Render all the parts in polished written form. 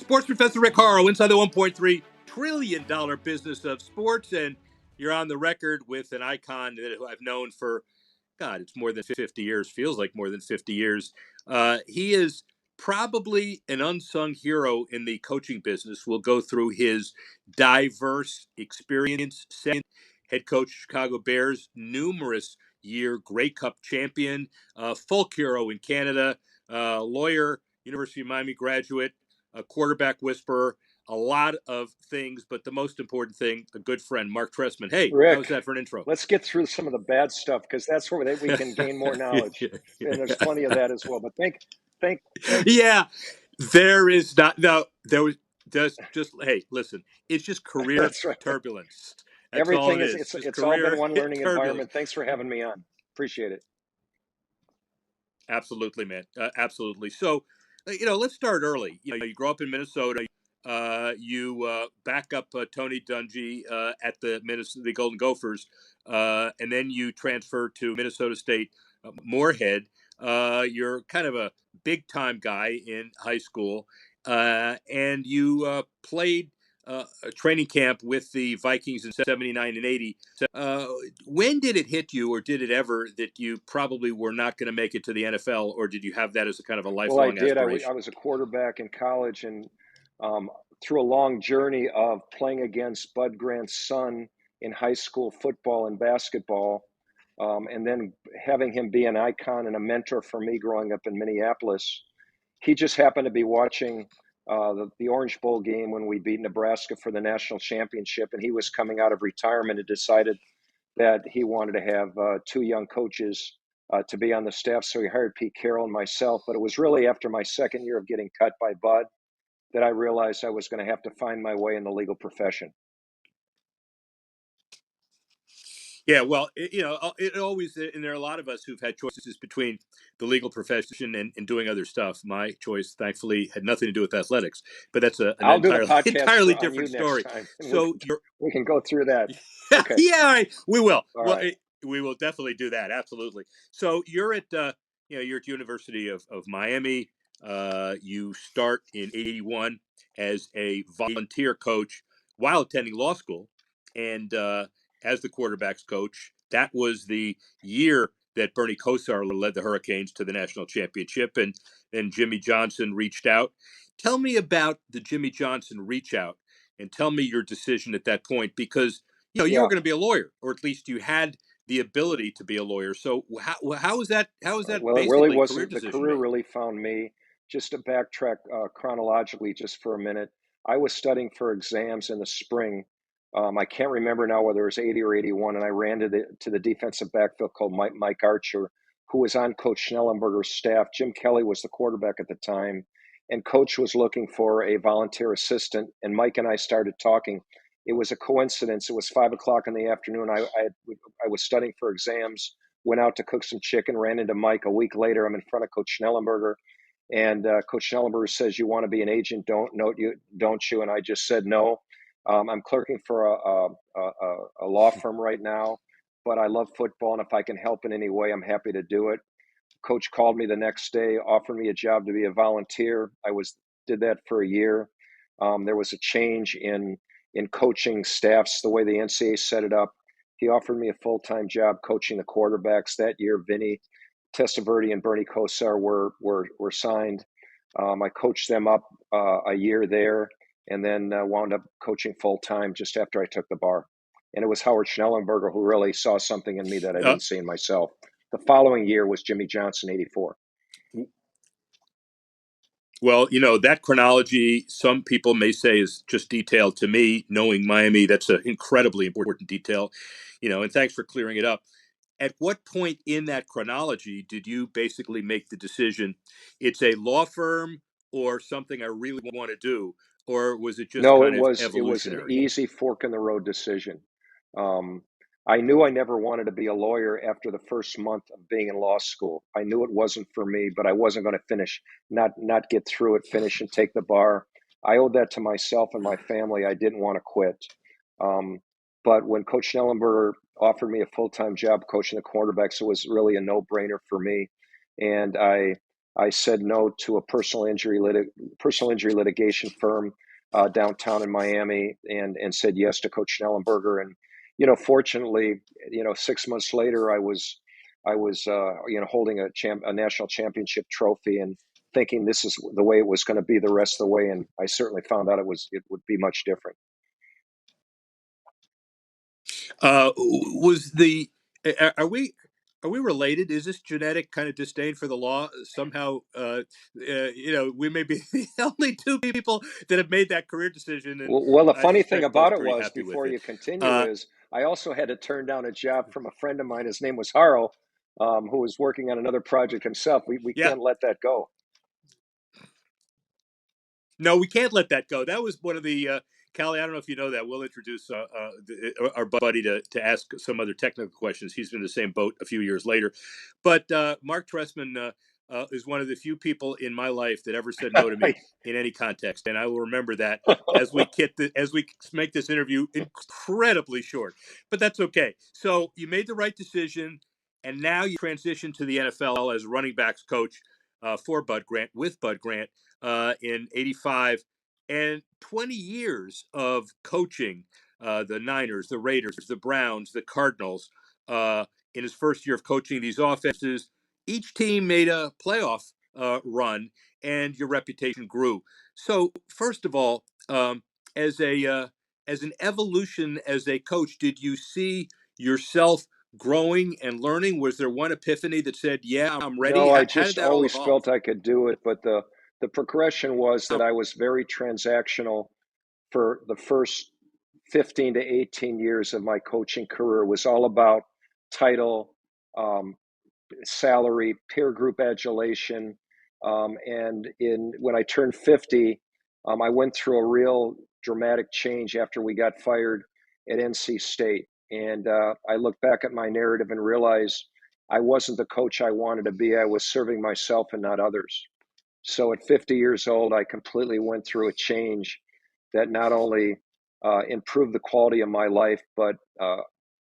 Sports Professor Rick Horrow, inside the $1.3 trillion business of sports. And you're on the record with an icon that I've known for, God, it's more than 50 years, feels like more than 50 years. He is probably an unsung hero in the coaching business. We'll go through his diverse experience. Second, head coach, Chicago Bears, numerous year Grey Cup champion, folk hero in Canada, lawyer, University of Miami graduate, a quarterback whisperer, a lot of things, but the most important thing, a good friend, Marc Trestman. Hey, how's Rick, that for an intro? let's get through some of the bad stuff because that's where we can gain more knowledge, and there's plenty of that as well. But thank. Yeah, there is not. No, there was just. Hey, listen, it's just career That's right. turbulence. That's all Everything it is is. Just it's all been career one learning turbulence. environment. Thanks for having me on. Appreciate it. Absolutely, man. Absolutely. So, let's start early. You grow up in Minnesota. You back up Tony Dungy at the Golden Gophers, and then you transfer to Minnesota State Moorhead. You're kind of a big time guy in high school, and you played a training camp with the Vikings in '79 and '80. Uh, when did it hit you, or did it ever, that you probably were not going to make it to the NFL, or did you have that as a kind of a Well, I lifelong did. I aspiration? was a quarterback in college, and through a long journey of playing against Bud Grant's son in high school football and basketball, and then having him be an icon and a mentor for me growing up in Minneapolis. He just happened to be watching the Orange Bowl game when we beat Nebraska for the national championship, and he was coming out of retirement and decided that he wanted to have two young coaches to be on the staff. So he hired Pete Carroll and myself. But it was really after my second year of getting cut by Bud that I realized I was going to have to find my way in the legal profession. Yeah, well, it always, and there are a lot of us who've had choices between the legal profession and doing other stuff. My choice, thankfully, had nothing to do with athletics, but that's an I'll do the entirely podcast entirely on you different next story. time, and So you're, we can go through that. Okay. yeah, all right, we will. All Well, right. we will definitely do that. Absolutely. So you're at University of Miami. You start in '81 as a volunteer coach while attending law school, and as the quarterbacks coach. That was the year that Bernie Kosar led the Hurricanes to the national championship, and then Jimmy Johnson reached out. Tell me about the Jimmy Johnson reach out, and tell me your decision at that point, because you were Yeah. going to be a lawyer, or at least you had the ability to be a lawyer. So how was that? How was that Well, it really basically career wasn't. The decision career made? really found me. Just to backtrack chronologically just for a minute, I was studying for exams in the spring. I can't remember now whether it was 80 or 81, and I ran to the defensive backfield called Mike Archer, who was on Coach Schnellenberger's staff. Jim Kelly was the quarterback at the time, and Coach was looking for a volunteer assistant, and Mike and I started talking. It was a coincidence. It was 5 o'clock in the afternoon. I was studying for exams, went out to cook some chicken, ran into Mike. A week later, I'm in front of Coach Schnellenberger, and Coach Schnellenberger says, "You want to be an agent, don't you?" And I just said no. I'm clerking for a law firm right now, but I love football, and if I can help in any way, I'm happy to do it. Coach called me the next day, offered me a job to be a volunteer. Did that for a year. There was a change in coaching staffs, the way the NCAA set it up. He offered me a full-time job coaching the quarterbacks that year. Vinny Testaverde and Bernie Kosar were signed. I coached them up a year there, and then wound up coaching full-time just after I took the bar. And it was Howard Schnellenberger who really saw something in me that I Uh, didn't see in myself. The following year was Jimmy Johnson, '84. Well, that chronology, some people may say is just detailed. To me, knowing Miami, that's an incredibly important detail, and thanks for clearing it up. At what point in that chronology did you basically make the decision, it's a law firm or something I really want to do? Or was it just No, kind of it was an evolutionary? easy fork in the road decision. Um, I knew I never wanted to be a lawyer after the first month of being in law school. I knew it wasn't for me, but I wasn't going to not get through it, finish and take the bar. I owed that to myself and my family. I didn't want to quit. Um, but when Coach Schnellenberger offered me a full-time job coaching the quarterbacks, it was really a no-brainer for me. And I said no to a personal injury litigation firm downtown in Miami, and said yes to Coach Schnellenberger. And fortunately, 6 months later, I was holding a national championship trophy and thinking this is the way it was going to be the rest of the way. And I certainly found out it would be much different. Was the are we related? Is this genetic kind of disdain for the law somehow? We may be the only two people that have made that career decision, and Well, the I funny thing suspect both about it pretty was, happy with before it. you continue, is I also had to turn down a job from a friend of mine. His name was Horrow, who was working on another project himself. We Yeah, can't let that go. no, we can't let that go. That was one of the Callie. I don't know if you know that. We'll introduce our buddy to ask some other technical questions. He's been in the same boat a few years later, but Marc Trestman is one of the few people in my life that ever said no to me in any context, and I will remember that as we make this interview incredibly short. But that's okay. So you made the right decision, and now you transition to the NFL as running backs coach for Bud Grant with Bud Grant in '85, and 20 years of coaching the Niners, the Raiders, the Browns, the Cardinals. In his first year of coaching these offenses, each team made a playoff run, and your reputation grew. So, first of all, as a as an evolution as a coach, did you see yourself growing and learning? Was there one epiphany that said, "Yeah, I'm ready"? No, I How did just that all always evolve? felt I could do it, but the progression was that Oh, I was very transactional for the first 15 to 18 years of my coaching career. It was all about title, um, salary, peer group adulation. And when I turned 50, I went through a real dramatic change after we got fired at NC State. And I look back at my narrative and realize I wasn't the coach I wanted to be. I was serving myself and not others. So at 50 years old, I completely went through a change that not only improved the quality of my life, but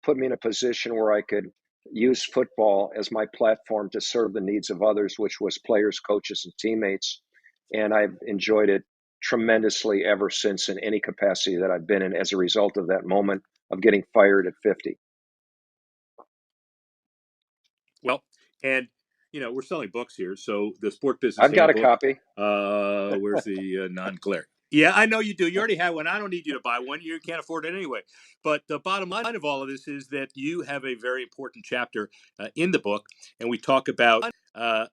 put me in a position where I could use football as my platform to serve the needs of others, which was players, coaches, and teammates. And I've enjoyed it tremendously ever since, in any capacity that I've been in, as a result of that moment of getting fired at 50. well, and we're selling books here, so the Sport Business I've got a Handbook. copy. Where's the non-glare? Yeah, I know you do. You already have one. I don't need you to buy one. You can't afford it anyway. But the bottom line of all of this is that you have a very important chapter in the book, and we talk about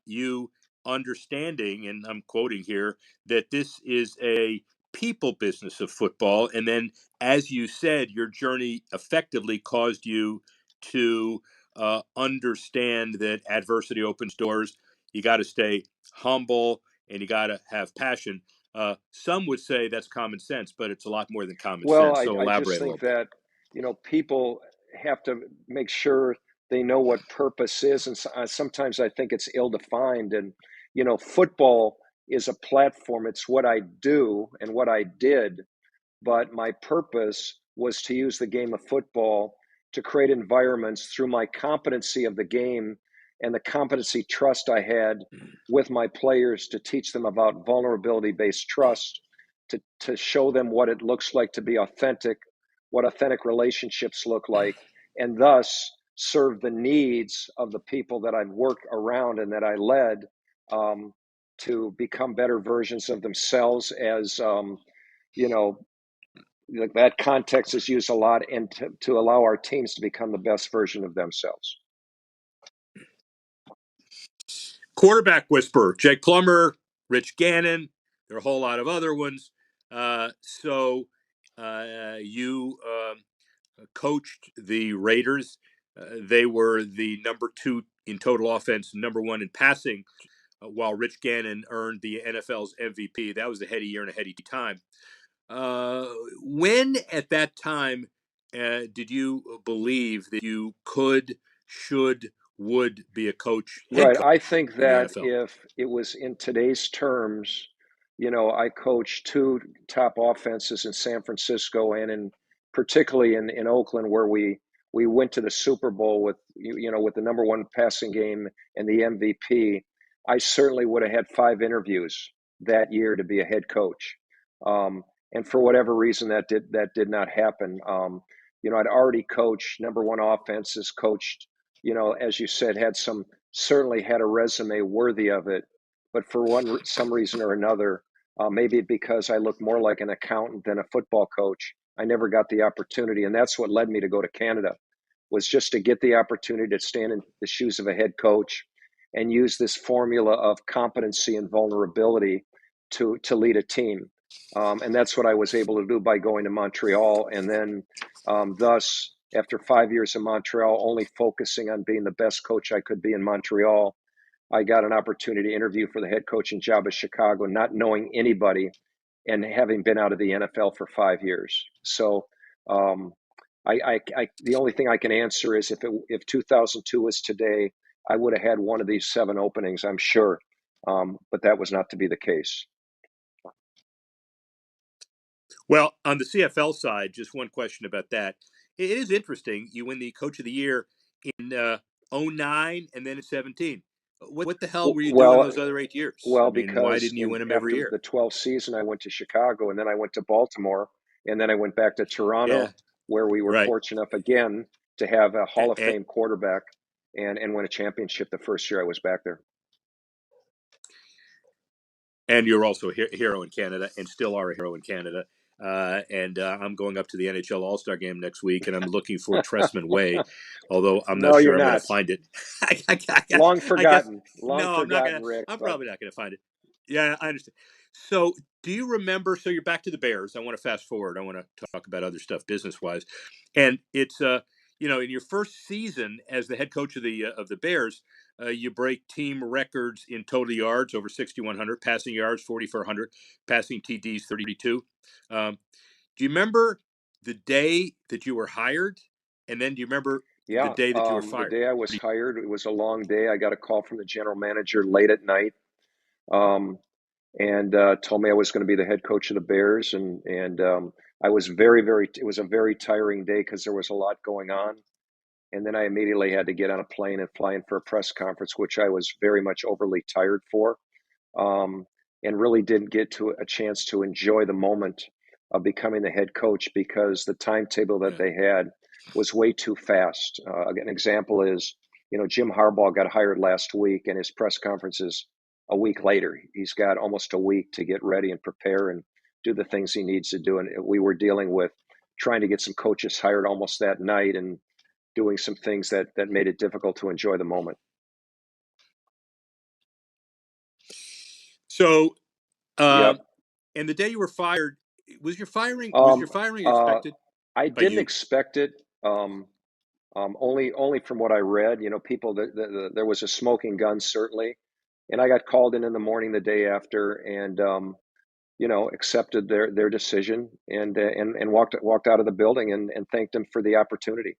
you understanding, and I'm quoting here, that this is a people business of football. And then, as you said, your journey effectively caused you to understand that adversity opens doors. You got to stay humble and you got to have passion. Some would say that's common sense, but it's a lot more than common Well, sense. I, So I just elaborate a little think bit. that, people have to make sure they know what purpose is. And sometimes I think it's ill defined. And, football is a platform, it's what I do and what I did. But my purpose was to use the game of football to create environments through my competency of the game and the competency trust I had with my players, to teach them about vulnerability based trust, to show them what it looks like to be authentic, what authentic relationships look like, and thus serve the needs of the people that I've worked around and that I led, um, to become better versions of themselves. As you know, that context is used a lot, and to allow our teams to become the best version of themselves. Quarterback whisperer, Jake Plummer, Rich Gannon. There are a whole lot of other ones. You coached the Raiders. They were the number two in total offense, number one in passing, while Rich Gannon earned the NFL's MVP. That was a heady year and a heady time. Uh, when at that time did you believe that you could, should, would be a coach, head Right. coach I think in the that NFL? if it was in today's terms, I coached two top offenses in San Francisco and particularly in Oakland, where we went to the Super Bowl with with the number one passing game and the MVP. I certainly would have had 5 interviews that year to be a head coach. And for whatever reason, that did not happen. I'd already coached number one offenses, coached, as you said, certainly had a resume worthy of it. But for some reason or another, maybe because I look more like an accountant than a football coach, I never got the opportunity. And that's what led me to go to Canada, was just to get the opportunity to stand in the shoes of a head coach and use this formula of competency and vulnerability to lead a team. And that's what I was able to do by going to Montreal. And then thus, after 5 years in Montreal, only focusing on being the best coach I could be in Montreal, I got an opportunity to interview for the head coaching job of Chicago, not knowing anybody and having been out of the NFL for 5 years. So um, the only thing I can answer is if 2002 was today, I would have had one of these 7 openings, I'm sure. But that was not to be the case. Well, on the CFL side, just one question about that. It is interesting. You win the Coach of the Year in 09 and then in 17. What the hell were you doing Well, those other 8 years? I well, mean, why because didn't you win them every after year? the 12th season, I went to Chicago, and then I went to Baltimore, and then I went back to Yeah, Toronto, where we were right. fortunate enough again to have a Hall of And, Fame quarterback and win a championship the first year I was back there. and you're also a hero in Canada and still are a hero in Canada. And I'm going up to the NHL All-Star game next week, and I'm looking for Trestman Way, although I'm not No, you're sure I'm going to not. find it. Long I guess forgotten. Long no, I'm not going forgotten, to. Rick. I'm But probably not going to find it. Yeah, I understand. So, do you remember? So, you're back to the Bears. I want to fast forward. I want to talk about other stuff business-wise, and it's in your first season as the head coach of the Bears, you break team records in total yards over 6,100, passing yards 4,400, passing TDs 32. Do you remember the day that you were hired, and then do you remember the yeah, day that you were the fired? day I was hired, it was a long day. I got a call from the general manager late at night. And told me I was going to be the head coach of the Bears, and I was very. It was a very tiring day because there was a lot going on, and then I immediately had to get on a plane and fly in for a press conference, which I was very much overly tired for, um, and really didn't get to a chance to enjoy the moment of becoming the head coach because the timetable that Yeah. they had was way too fast. An example is, Jim Harbaugh got hired last week, and his press conference is a week later. He's got almost a week to get ready and prepare and do the things he needs to do. And we were dealing with trying to get some coaches hired almost that night and doing some things that made it difficult to enjoy the moment. So, Yep. um, and the day you were fired, was your Um, firing uh, expected I by didn't you? expect it. Only from what I read. People there was a smoking gun certainly, and I got called in the morning the day after, and accepted their decision and walked out of the building and thanked them for the opportunity.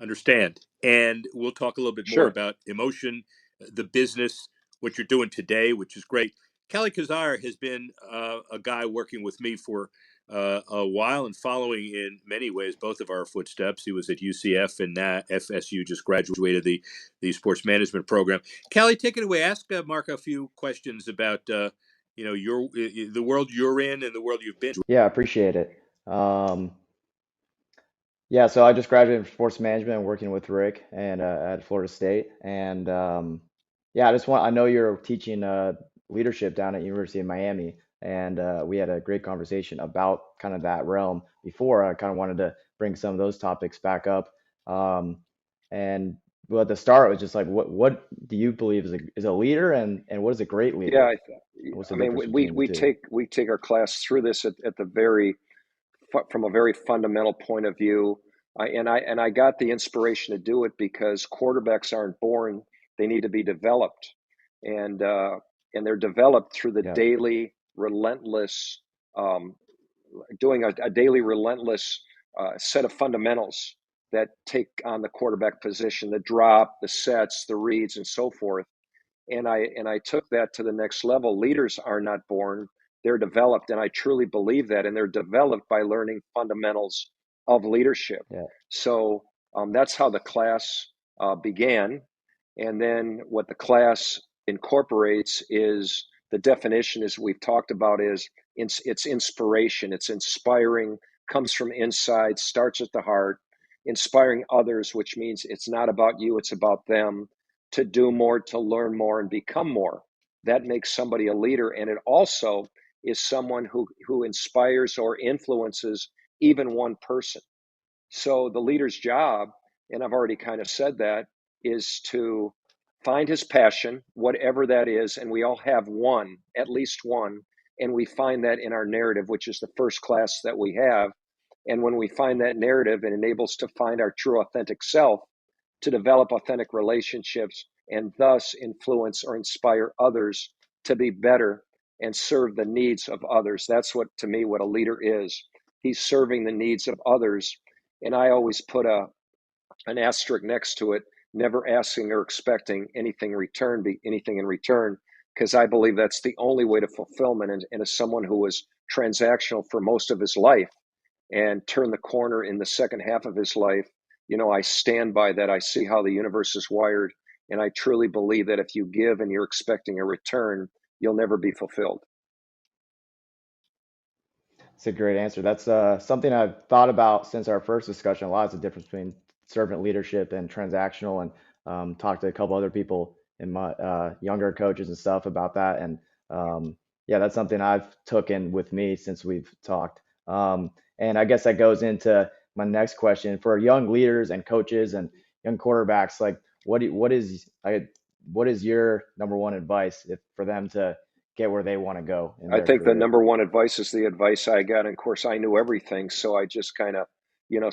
Understand. And we'll talk a little bit more Sure. about emotion, the business, what you're doing today, which is great. Kelly Kazar has been a guy working with me for a while and following in many ways both of our footsteps. He was at UCF and FSU, just graduated the sports management program. Kelly, take it away. Ask Mark a few questions about the world you're in and the world you've been. Yeah, I appreciate it. Um, yeah, so I just graduated from sports management working with Rick and at Florida State. And yeah, I know you're teaching leadership down at University of Miami. And we had a great conversation about kind of that realm before. I kind of wanted to bring some of those topics back up. Um, and well, at the start, it was just like, what do you believe is a leader, and what is a great Yeah. leader? What's the I mean, difference between the two? we take our class through this at the from a very fundamental point of view. I got the inspiration to do it because quarterbacks aren't born; they need to be developed, and uh, and they're developed through the Yeah, daily relentless um, doing a daily relentless set of fundamentals that take on the quarterback position, the drop, the sets, the reads, and so forth. And I took that to the next level. Leaders are not born; they're developed, and I truly believe that. And they're developed by learning fundamentals of leadership. yeah, So that's how the class began. And then what the class incorporates is the definition, as we've talked about, is it's inspiration. It's inspiring, comes from inside, starts at the heart, inspiring others, which means it's not about you, it's about them, to do more, to learn more, and become more. That makes somebody a leader. And it also is someone who inspires or influences even one person. So the leader's job, and I've already kind of said that, is to find his passion, whatever that is. And we all have one, at least one. And we find that in our narrative, which is the first class that we have. And when we find that narrative, it enables to find our true authentic self, to develop authentic relationships, and thus influence or inspire others to be better and serve the needs of others. That's what, to me, what a leader is. He's serving the needs of others. And I always put an asterisk next to it, never asking or expecting anything in return, because I believe that's the only way to fulfillment. And as someone who was transactional for most of his life and turned the corner in the second half of his life, I stand by that. I see how the universe is wired. And I truly believe that if you give and you're expecting a return, you'll never be fulfilled. It's a great answer. That's something I've thought about since our first discussion. A lot is the difference between servant leadership and transactional, and talked to a couple other people in my younger coaches and stuff about that. And yeah, that's something I've taken with me since we've talked. And I guess that goes into my next question for young leaders and coaches and young quarterbacks. Like, what is your number one advice for them to get where they want to go in I their think the career? number one advice is the advice I got. And of course, I knew everything. So I just kind of,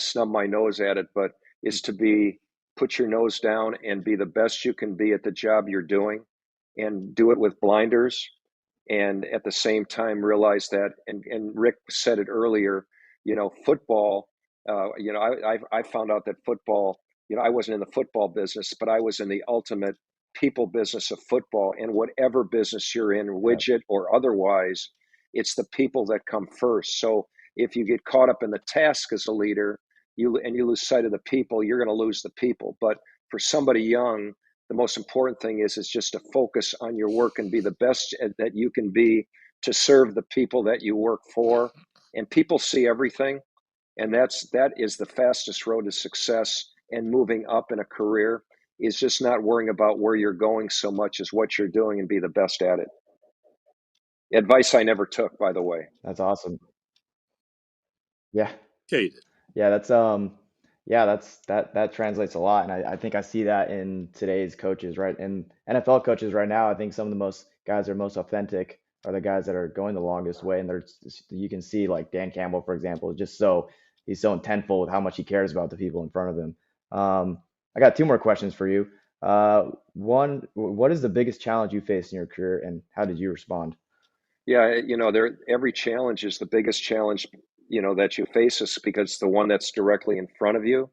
snub my nose at it, but is to put your nose down and be the best you can be at the job you're doing, and do it with blinders. And at the same time, realize that, and Rick said it earlier, football, I found out that football, I wasn't in the football business, but I was in the ultimate people business of football. And whatever business you're in, Yeah. widget or otherwise, it's the people that come first. So if you get caught up in the task as a leader, you lose sight of the people, you're going to lose the people. But for somebody young, the most important thing is just to focus on your work and be the best that you can be, to serve the people that you work for. And people see everything, and that is the fastest road to success and moving up in a career, is just not worrying about where you're going so much as what you're doing, and be the best at it. Advice I never took, by the way. That's awesome. Yeah. Okay. Yeah, that translates a lot. And I think I see that in today's coaches, right? And NFL coaches right now, I think some of the most guys that are most authentic are the guys that are going the longest way. And you can see like Dan Campbell, for example, he's so intentful with how much he cares about the people in front of him. I got two more questions for you. One, what is the biggest challenge you faced in your career, and how did you respond? Yeah, every challenge is the biggest challenge, that you face, is because it's the one that's directly in front of you.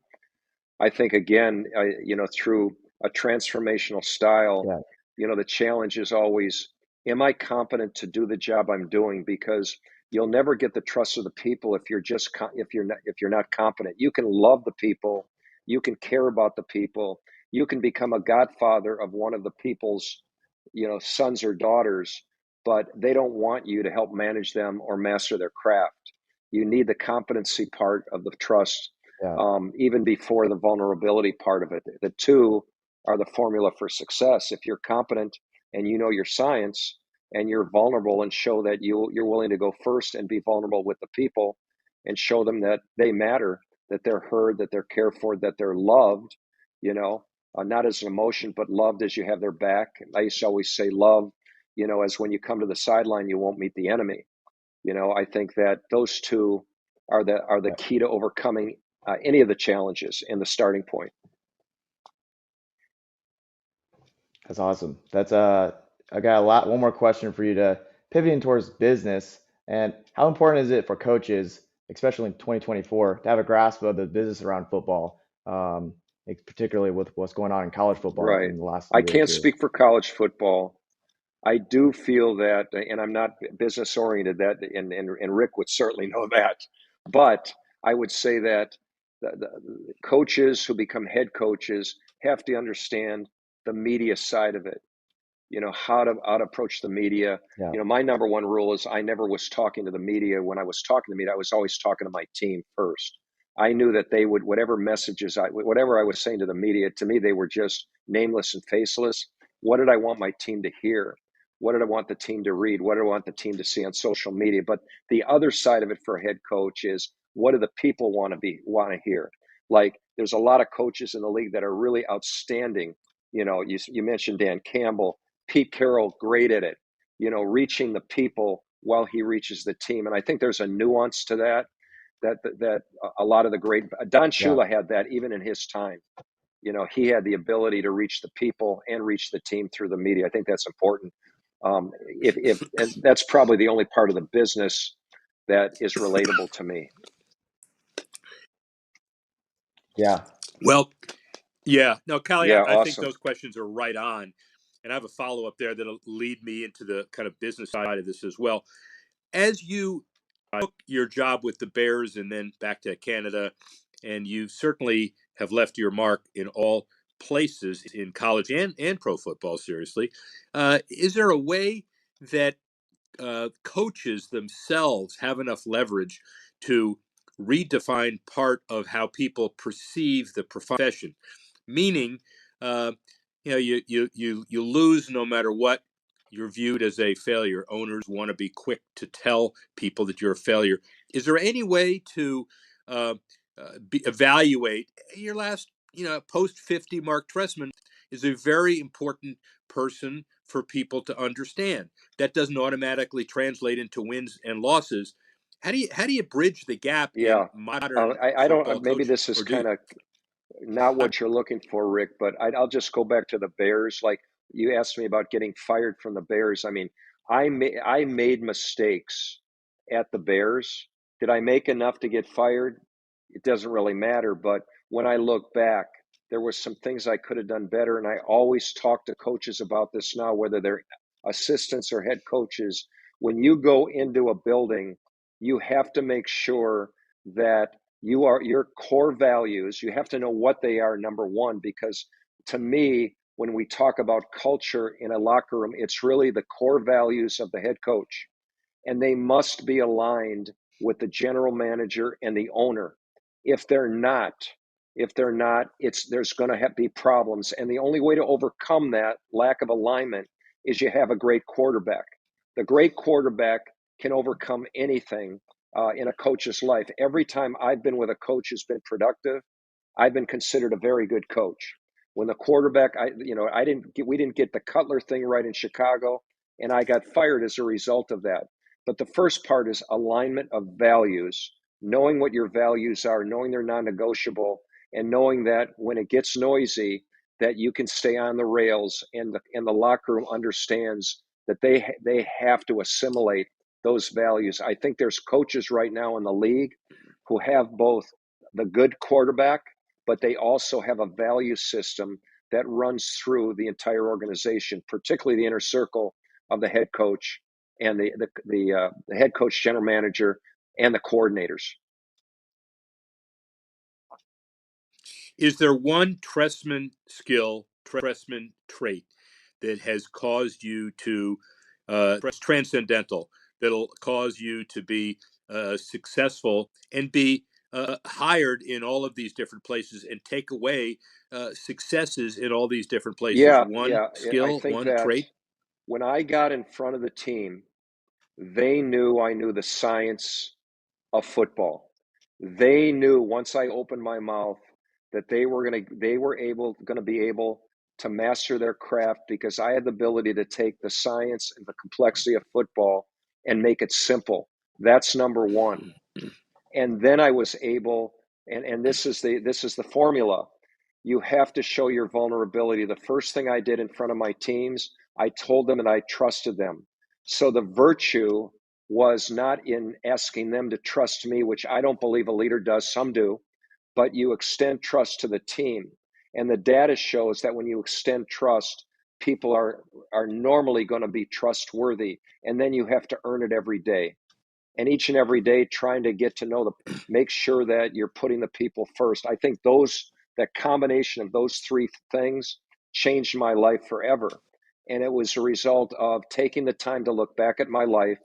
I think, again, through a transformational style, Yeah, the challenge is always, am I competent to do the job I'm doing? Because you'll never get the trust of the people if you're not competent. You can love the people, you can care about the people, you can become a godfather of one of the people's, sons or daughters, but they don't want you to help manage them or master their craft. You need the competency part of the trust, yeah, even before the vulnerability part of it. The two are the formula for success. If you're competent and you know your science, and you're vulnerable, and show that you're willing to go first and be vulnerable with the people, and show them that they matter, that they're heard, that they're cared for, that they're loved, not as an emotion, but loved as you have their back. I used to always say love, as when you come to the sideline, you won't meet the enemy. I think that those two are the yeah. key to overcoming any of the challenges in the starting point. That's awesome. I got one more question for you, to pivoting towards business. And how important is it for coaches, especially in 2024, to have a grasp of the business around football, particularly with what's going on in college football Right. in the last I year or can't two? speak for college football. I do feel that, and I'm not business oriented, and Rick would certainly know that, but I would say that the coaches who become head coaches have to understand the media side of it. How to approach the media. Yeah. My number one rule is I never was talking to the media. When I was talking to the media, I was always talking to my team first. I knew that they would, whatever I was saying to the media, to me, they were just nameless and faceless. What did I want my team to hear? What did I want the team to read? What did I want the team to see on social media? But the other side of it for a head coach is, what do the people want to hear? Like, there's a lot of coaches in the league that are really outstanding. You mentioned Dan Campbell. Pete Carroll, great at it, reaching the people while he reaches the team. And I think there's a nuance to that a lot of the great Don Yeah. Shula had that even in his time. He had the ability to reach the people and reach the team through the media. I think that's important. If and that's probably the only part of the business that is relatable to me. Yeah. Well, yeah. No, Callie, Yeah, I think awesome. those questions are right on. And I have a follow up there that'll lead me into the kind of business side of this as well. As you took your job with the Bears and then back to Canada, and you certainly have left your mark in all places in college and pro football, seriously, is there a way that coaches themselves have enough leverage to redefine part of how people perceive the profession? Meaning, uh, you lose no matter what. You're viewed as a failure. Owners want to be quick to tell people that you're a failure. Is there any way to uh, evaluate your last, post 50 Marc Trestman is a very important person for people to understand. That doesn't automatically translate into wins and losses. How do you bridge the gap in Yeah. modern I football don't, maybe coaching, this is or do kind you? of not what you're looking for, Rick, but I'll just go back to the Bears. Like, you asked me about getting fired from the Bears. I mean, I made mistakes at the Bears. Did I make enough to get fired? It doesn't really matter. But when I look back, there were some things I could have done better. And I always talk to coaches about this now, whether they're assistants or head coaches. When you go into a building, you have to make sure that your core values, you have to know what they are, number one, because to me, when we talk about culture in a locker room, it's really the core values of the head coach, and they must be aligned with the general manager and the owner. If they're not, there's going to be problems. And the only way to overcome that lack of alignment is you have a great quarterback. The great quarterback can overcome anything in a coach's life. Every time I've been with a coach who's been productive, I've been considered a very good coach. When the quarterback, we didn't get the Cutler thing right in Chicago, and I got fired as a result of that. But the first part is alignment of values, knowing what your values are, knowing they're non-negotiable, and knowing that when it gets noisy, that you can stay on the rails, and the locker room understands that they have to assimilate those values. I think there's coaches right now in the league who have both the good quarterback, but they also have a value system that runs through the entire organization, particularly the inner circle of the head coach and the head coach, general manager, and the coordinators. Is there one Trestman skill, Trestman trait that has caused you to transcendental, that'll cause you to be successful and be hired in all of these different places and take away successes in all these different places? Yeah, One yeah. I skill, think one that trait? when I got in front of the team, they knew I knew the science of football. They knew once I opened my mouth that they were going to be able to master their craft, because I had the ability to take the science and the complexity of football and make it simple. That's number one. And then I was able, and this is the formula. You have to show your vulnerability. The first thing I did in front of my teams, I told them that I trusted them. So the virtue was not in asking them to trust me, which I don't believe a leader does. Some do, but you extend trust to the team. And the data shows that when you extend trust, people are normally going to be trustworthy. And then you have to earn it every day, and each and every day trying to get to know make sure that you're putting the people first. I think those that combination of those three things changed my life forever. And it was a result of taking the time to look back at my life,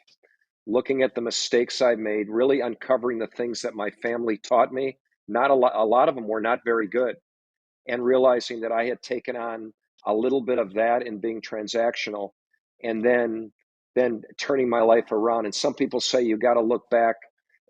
looking at the mistakes I made, really uncovering the things that my family taught me. Not a lot of them were not very good, and realizing that I had taken on a little bit of that and being transactional, and then turning my life around. And some people say you got to look back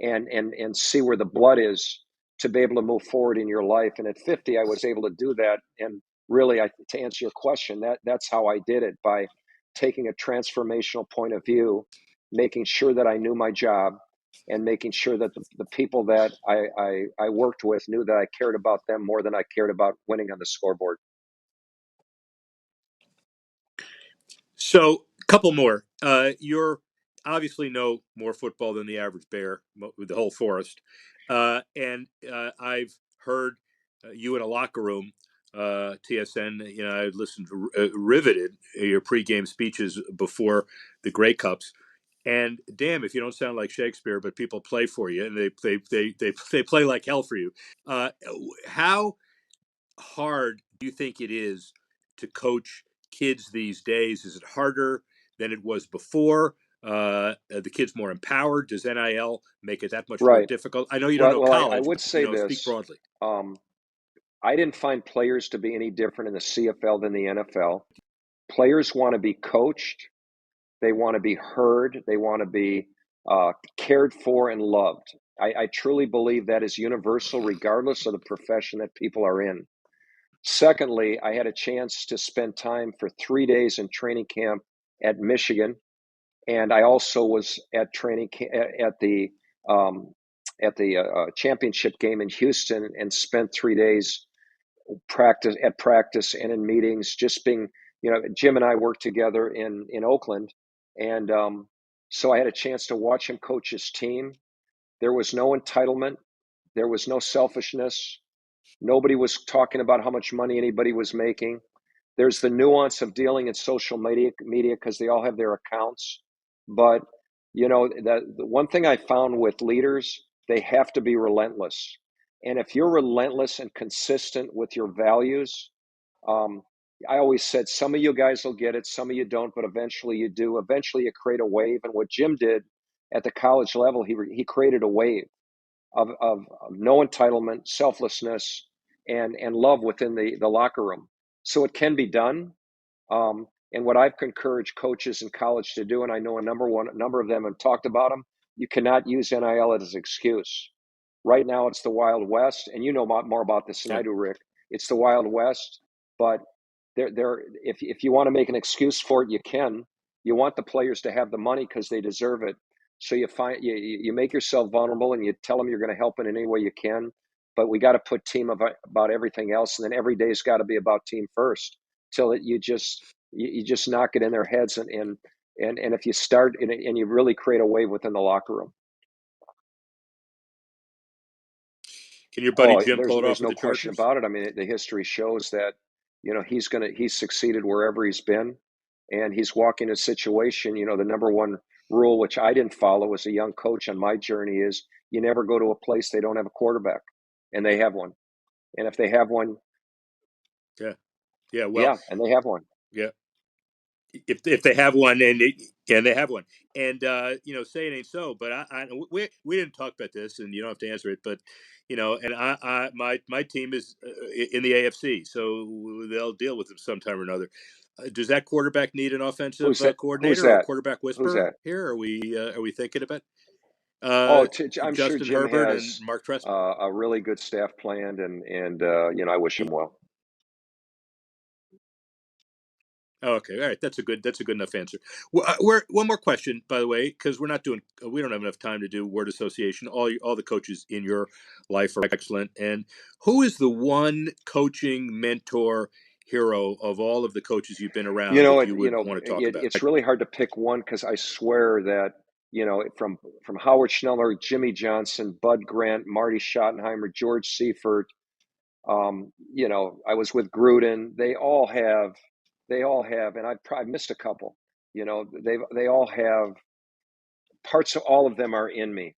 and see where the blood is to be able to move forward in your life. And at 50, I was able to do that. And really, to answer your question, that's how I did it, by taking a transformational point of view, making sure that I knew my job, and making sure that the people that I worked with knew that I cared about them more than I cared about winning on the scoreboard. So, a couple more. You're obviously know more football than the average bear with the whole forest. And I've heard you in a locker room, TSN. You know, I listened to riveted your pregame speeches before the Grey Cups. And damn, if you don't sound like Shakespeare, but people play for you, and they play like hell for you. How hard do you think it is to coach kids these days? Is it harder than it was before? The kids more empowered? Does NIL make it that much more Right. difficult? I know you don't Well, know I college, would but you say know, speak this. broadly. I didn't find players to be any different in the CFL than the NFL. Players want to be coached. They want to be heard. They want to be cared for and loved. I truly believe that is universal, regardless of the profession that people are in. Secondly, I had a chance to spend time for 3 days in training camp at Michigan, and I also was at training um, at the championship game in Houston, and spent 3 days practice and in meetings. Just being, Jim and I worked together in Oakland, and so I had a chance to watch him coach his team. There was no entitlement. There was no selfishness. Nobody was talking about how much money anybody was making. There's the nuance of dealing in social media because they all have their accounts. But the one thing I found with leaders, they have to be relentless. And if you're relentless and consistent with your values, um, I always said some of you guys will get it, some of you don't, but eventually you do. Eventually you create a wave. And what Jim did at the college level, he created a wave of no entitlement, selflessness, and love within the locker room. So it can be done. And what I've encouraged coaches in college to do, and I know a number of them have talked about them, you cannot use NIL as an excuse. Right now, it's the Wild West, and you know more about this than Yeah. I do, Rick. It's the Wild West, but if you want to make an excuse for it, you can. You want the players to have the money because they deserve it. So you make yourself vulnerable, and you tell them you're going to help in any way you can. But we got to put team about everything else, and then every day's got to be about team first. Till that you just knock it in their heads, and if you start and you really create a wave within the locker room. Can your buddy Oh, Jim pull it off there's with no the question Chargers? about it. I mean, the history shows that, he's succeeded wherever he's been, and he's walking a situation. The number one rule, which I didn't follow as a young coach on my journey, is you never go to a place they don't have a quarterback, and they have one. And if they have one, Yeah. Yeah. Well. yeah, and they have one. Yeah. If they have one, and they have one, and say it ain't so, but we didn't talk about this, and you don't have to answer it, but and my team is in the AFC, so they'll deal with them sometime or another. Does that quarterback need an offensive Who's that? Who's coordinator or a that? quarterback Who's whisperer that? here? Are we thinking about Oh, uh, I'm sure Justin Jim Herbert and has Marc Trestman? a really good staff planned, and I wish him well. Oh, okay, all right. That's a good enough answer. One more question, by the way, because we don't have enough time to do word association. All the coaches in your life are excellent. And who is the one coaching mentor hero of all of the coaches you've been around that you would want to talk about? It's really hard to pick one, because I swear that, from Howard Schneller, Jimmy Johnson, Bud Grant, Marty Schottenheimer, George Seifert, I was with Gruden. They all have, and I've probably missed a couple. They all have parts of all of them are in me.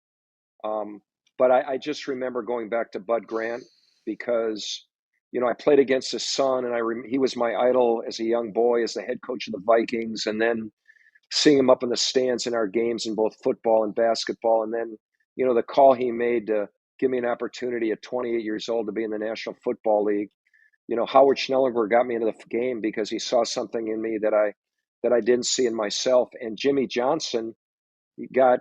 But I just remember going back to Bud Grant, because I played against his son, and he was my idol as a young boy, as the head coach of the Vikings, and then seeing him up in the stands in our games in both football and basketball. And then, the call he made to give me an opportunity at 28 years old to be in the National Football League. Howard Schnellenberg got me into the game because he saw something in me that I didn't see in myself. And Jimmy Johnson got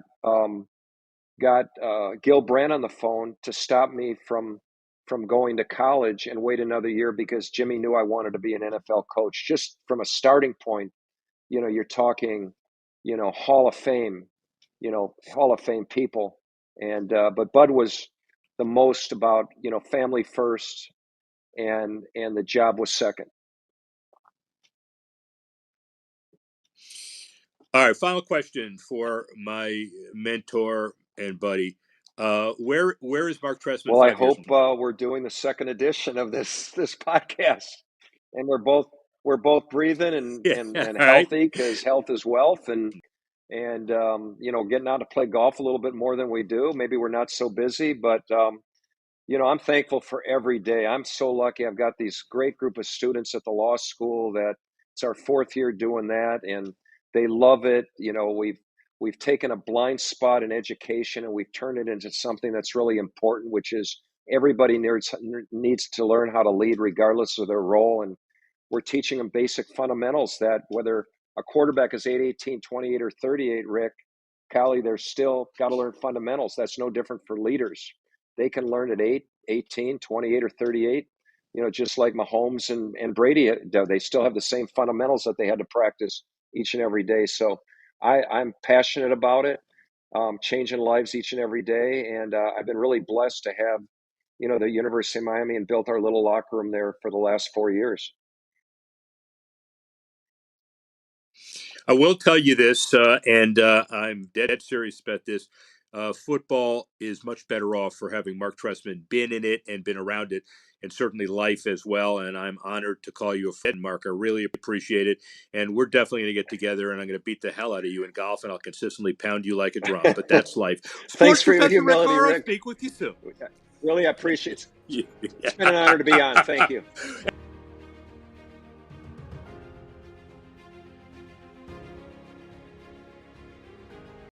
Gil Brandt on the phone to stop me from going to college and wait another year because Jimmy knew I wanted to be an NFL coach. Just from a starting point, you're talking, Hall of Fame, Hall of Fame people. And but Bud was the most about, family first, and the job was second. All right, final question for my mentor and buddy. Where is Marc Trestman Well, I 5 years hope from now? we're doing the second edition of this podcast, and we're both breathing and Yeah, and all right. healthy, because health is wealth, and getting out to play golf a little bit more than we do. Maybe we're not so busy, but I'm thankful for every day. I'm so lucky. I've got these great group of students at the law school that it's our fourth year doing that, and they love it. We've taken a blind spot in education and we've turned it into something that's really important, which is everybody needs to learn how to lead regardless of their role. And we're teaching them basic fundamentals that whether a quarterback is 8, 18, 28, or 38, Rick, Callie, they're still got to learn fundamentals. That's no different for leaders. They can learn at 8, 18, 28, or 38, just like Mahomes and Brady. They still have the same fundamentals that they had to practice each and every day. So I'm passionate about it, changing lives each and every day. And I've been really blessed to have, the University of Miami, and built our little locker room there for the last 4 years. I will tell you this, and I'm dead serious about this. Football is much better off for having Marc Trestman been in it and been around it, and certainly life as well. And I'm honored to call you a friend, Marc. I really appreciate it. And we're definitely going to get together, and I'm going to beat the hell out of you in golf, and I'll consistently pound you like a drum. But that's life. Thanks Sports for your Professor Rick humility, Horrow, Rick. speak with you soon. Really appreciate it. It's been an honor to be on. Thank you.